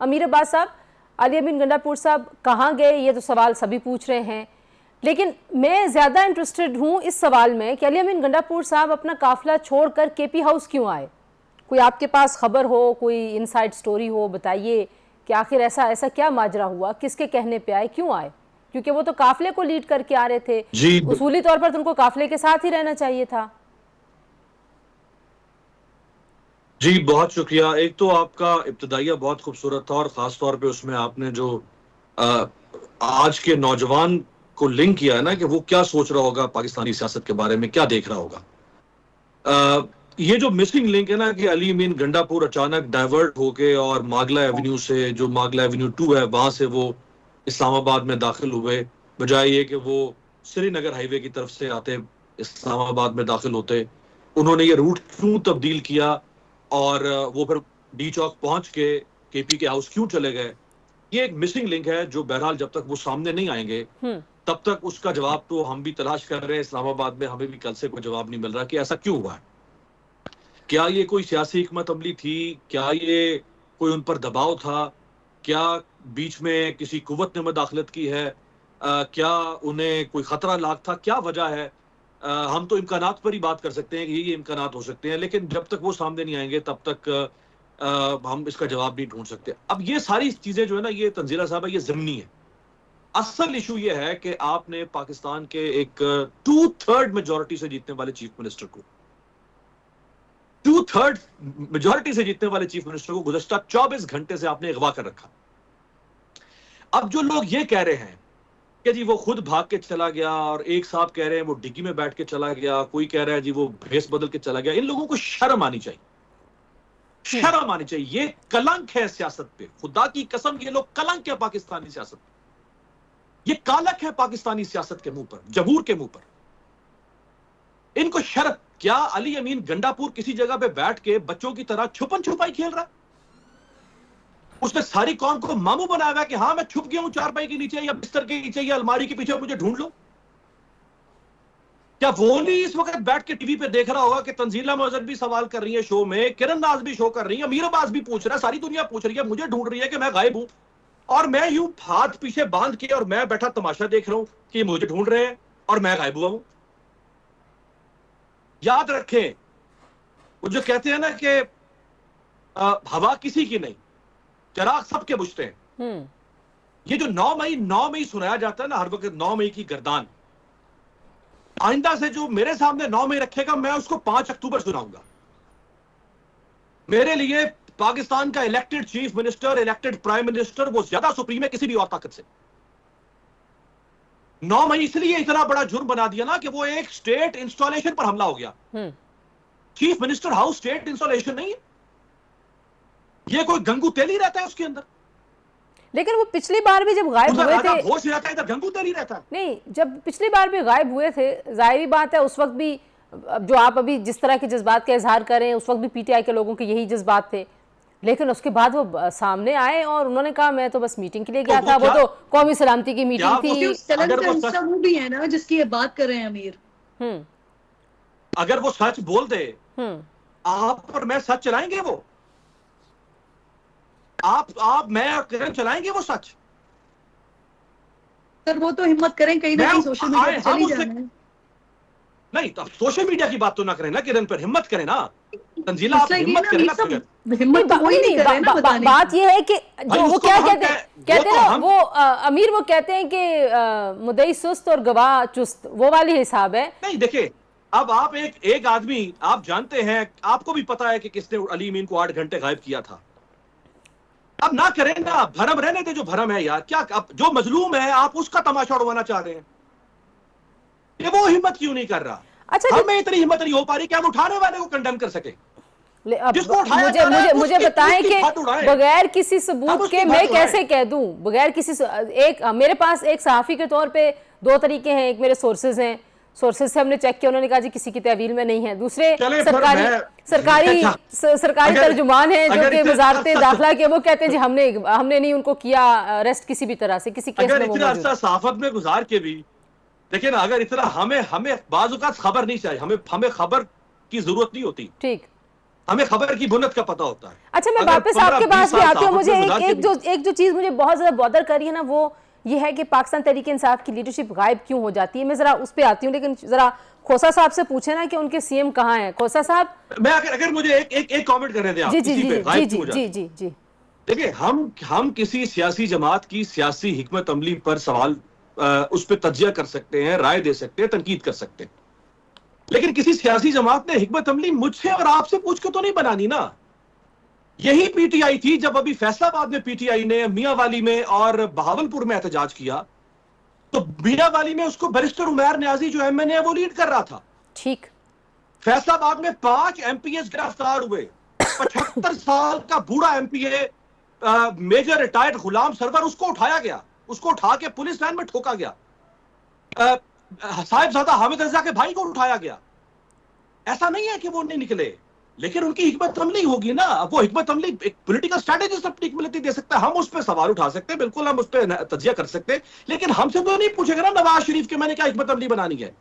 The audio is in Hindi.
अमीर अब्बास साहब, अली अमीन गंडापुर साहब कहाँ गए, ये तो सवाल सभी पूछ रहे हैं, लेकिन मैं ज़्यादा इंटरेस्टेड हूँ इस सवाल में कि अली अमीन गंडापुर साहब अपना काफिला छोड़कर केपी हाउस क्यों आए। कोई आपके पास खबर हो, कोई इनसाइड स्टोरी हो, बताइए कि आखिर ऐसा ऐसा क्या माजरा हुआ, किसके कहने पे आए, क्यों आए? क्योंकि वो तो काफिले को लीड करके आ रहे थे, उसूली तौर पर तो उनको काफिले के साथ ही रहना चाहिए था। जी बहुत शुक्रिया। एक तो आपका इब्तिदाइया बहुत खूबसूरत था और ख़ास तौर पे उसमें आपने जो आज के नौजवान को लिंक किया है ना कि वो क्या सोच रहा होगा पाकिस्तानी सियासत के बारे में, क्या देख रहा होगा। ये जो मिसिंग लिंक है ना कि अली अमीन गंडापुर अचानक डाइवर्ट होके और मागला एवेन्यू से, जो मागला एवेन्यू 2 है, वहां से वो इस्लामाबाद में दाखिल हुए, बजाय ये कि वो श्रीनगर हाईवे की तरफ से आते इस्लामाबाद में दाखिल होते। उन्होंने ये रूट क्यों तब्दील किया और वो फिर डी चौक पहुंच के केपी के हाउस क्यों चले गए, ये एक मिसिंग लिंक है जो बहरहाल जब तक वो सामने नहीं आएंगे तब तक उसका जवाब तो हम भी तलाश कर रहे हैं इस्लामाबाद में, हमें भी कल से कोई जवाब नहीं मिल रहा कि ऐसा क्यों हुआ है। क्या ये कोई सियासी हिकमत अमली थी, क्या ये कोई उन पर दबाव था, क्या बीच में किसी कुव्वत ने मुदाखलत की है, क्या उन्हें कोई खतरा लाक था, क्या वजह है। हम तो इम्कानात पर ही बात कर सकते हैं कि ये इम्कानात हो सकते हैं, लेकिन जब तक वो सामने नहीं आएंगे तब तक हम इसका जवाब नहीं ढूंढ सकते। अब ये सारी चीजें जो है ना, ये तंजीला साहब, ये ज़मीनी है। असल इशू ये है कि आपने पाकिस्तान के एक 2/3 मेजॉरिटी से जीतने वाले चीफ मिनिस्टर को 2/3 मेजॉरिटी से जीतने वाले चीफ मिनिस्टर को गुज़श्ता 24 घंटे से आपने अगवा कर रखा। अब जो लोग ये कह रहे हैं कि जी वो खुद भाग के चला गया, और एक साहब कह रहे हैं वो डिग्गी में बैठ के चला गया, कोई कह रहा है जी वो भेस बदल के चला गया, इन लोगों को शर्म आनी चाहिए, शर्म आनी चाहिए। ये कलंक है सियासत पे, खुदा की कसम ये लोग कलंक है पाकिस्तानी सियासत पे, ये कालक है पाकिस्तानी सियासत के मुंह पर, जमहूर के मुंह पर। इनको शर्म, क्या अली अमीन गंडापुर किसी जगह पे बैठ के बच्चों की तरह छुपन छुपाई खेल रहा है? उसने सारी कौम को मामू बनाया हुआ कि हाँ मैं छुप गया हूं चारपाई के नीचे या बिस्तर के नीचे या अलमारी के पीछे, मुझे ढूंढ लो। क्या वो नहीं इस वक्त बैठ के टीवी पे देख रहा होगा कि तंजीला मोहसिन भी सवाल कर रही है शो में, किरण नाज भी शो कर रही है, अमीर अब्बास भी पूछ रहा है, सारी दुनिया पूछ रही है, मुझे ढूंढ रही है कि मैं गायब हूं, और मैं यूं हाथ पीछे बांध के और मैं बैठा तमाशा देख रहा हूं कि मुझे ढूंढ रहे हैं और मैं गायब हुआ हूं। याद रखें वो जो कहते हैं ना कि हवा किसी की नहीं, चराग सबके बुझते हैं। ये जो 9 मई सुनाया जाता है ना हर वक्त, 9 मई की गर्दान, आइंदा से जो मेरे सामने 9 मई रखेगा मैं उसको 5 अक्टूबर सुनाऊंगा। मेरे लिए पाकिस्तान का elected chief minister, elected prime minister, वो ज्यादा सुप्रीम है किसी भी और ताकत से। 9 मई इसलिए इतना बड़ा जुर्म बना दिया ना कि वो एक स्टेट इंस्टॉलेशन पर हमला हो गया। Chief minister house state installation नहीं है, ये कोई गंगू तेली रहता है उसके अंदर। लेकिन वो पिछली बार भी जब गायब हुए थे, होश रहता है, इधर गंगू तेली रहता है। नहीं, जब पिछली बार भी गायब हुए थे, जाहिर बात है उस वक्त भी जो आप अभी जिस तरह के जज्बात का इजहार करें, उस वक्त भी पीटीआई के लोगों के यही जज्बात थे, लेकिन उसके बाद वो सामने आए और उन्होंने कहा मैं तो बस मीटिंग के लिए गया था। वो तो कौमी सलामती की मीटिंग थी। वो भी है ना जिसकी बात कर रहे हैं अमीर। अगर वो सच बोल दे आप और मैं, सच चलाएंगे वो, आप मैं और किरण चलाएंगे वो सच? सर वो तो हिम्मत करें कहीं ना कहीं सोशल मीडिया पे चली जाए। नहीं तो सोशल मीडिया की बात तो ना करें ना किरण, पर हिम्मत करें ना तंजीला, आप हिम्मत करें ना। हिम्मत तो वही नहीं कर रहे ना। बात ये है कि जो वो क्या कहते हैं ना, वो अमीर वो कहते हैं कि मुद्दई सुस्त और गवाह चुस्त, वो वाली हिसाब है। नहीं देखिए, अब आप एक आदमी, आप जानते हैं, आपको भी पता है कि किसने अली अमीन को 8 घंटे गायब किया था। अब ना करें ना, भरम रहने दे जो भरम है यार। क्या अब जो मजलूम है आप उसका तमाशा उड़वाना चाह रहे हैं? ये वो हिम्मत क्यों नहीं कर रहा? अच्छा, हमें इतनी हिम्मत नहीं हो पा रही कि हम उठाने वाले को कंडेम कर सके। मुझे बताएं कि बगैर किसी सबूत के मैं कैसे कह दूं, बगैर किसी एक मेरे पास एक सहाफी के तौर पे 2 तरीके हैं। एक मेरे सोर्सेज हैं, सोर्सेज से हमने चेक किया, उन्होंने कहा जी किसी की तहवील में नहीं है। दूसरे सरकारी तर्जुमान हैं जो कि वजारत दाखिला के, वो कहते हैं जी हमने नहीं उनको किया अरेस्ट किसी भी तरह से, किसी केस में। इतना अर्सा सहाफत में गुजार के भी देखिए ना, अगर इतना हमें बाज़ औक़ात खबर नहीं चाहिए, हमें खबर की जरूरत नहीं होती। ठीक, हमें खबर की बुनियाद का पता होता है। अच्छा, मैं अगर वापस 15-20 आपके पास भी साल आती हूँ। मुझे साहब एक जो चीज मुझे बहुत ज्यादा बॉदर कर रही है ना, वो ये है कि पाकिस्तान तहरीक इंसाफ की लीडरशिप गायब क्यों हो जाती है। मैं जरा उस पर आती हूँ, लेकिन जरा खोसा साहब से पूछे ना कि उनके सीएम कहाँ हैं। खोसा साहब, मैं अगर मुझे एक कमेंट करने दें आप जी जी इसी जी पे, जी गायब जी क्यों हो जाती जी है? जी जी। देखिए, हम किसी सियासी जमात की सियासी हिकमत अमली पर सवाल उस पर तज्जिया कर सकते हैं, राय दे सकते हैं, तनकीद कर सकते हैं, लेकिन किसी सियासी जमात ने हिकमत अमली मुझसे और आपसे पूछ के तो नहीं बनानी ना। यही पीटीआई थी जब अभी फैसलाबाद में पीटीआई ने मियांवाली में और बहावलपुर में एहतजाज किया, तो मियांवाली में उसको बैरिस्टर उमैर न्याजी जो एमएनए है वो लीड कर रहा था। ठीक। फैसलाबाद में 5 एमपीएस गिरफ्तार हुए। 75 साल का बूढ़ा एमपीए मेजर रिटायर्ड गुलाम सरवर, उसको उठाया गया, उसको उठा के पुलिस लाइन में ठोका गया। साहिबजादा हामिद रजा के भाई को उठाया गया। ऐसा नहीं है कि वो नहीं निकले, लेकिन उनकी हिकमत अमली होगी ना। अब वो हिकमत अमली एक पॉलिटिकल स्ट्रैटेजिस्ट अपनी हिकमत दे सकता है, हम उस पर सवाल उठा सकते हैं, बिल्कुल हम उस पर तजिया कर सकते हैं, लेकिन हमसे तो नहीं पूछेगा ना नवाज शरीफ के मैंने क्या हिकमत अमली बनानी है।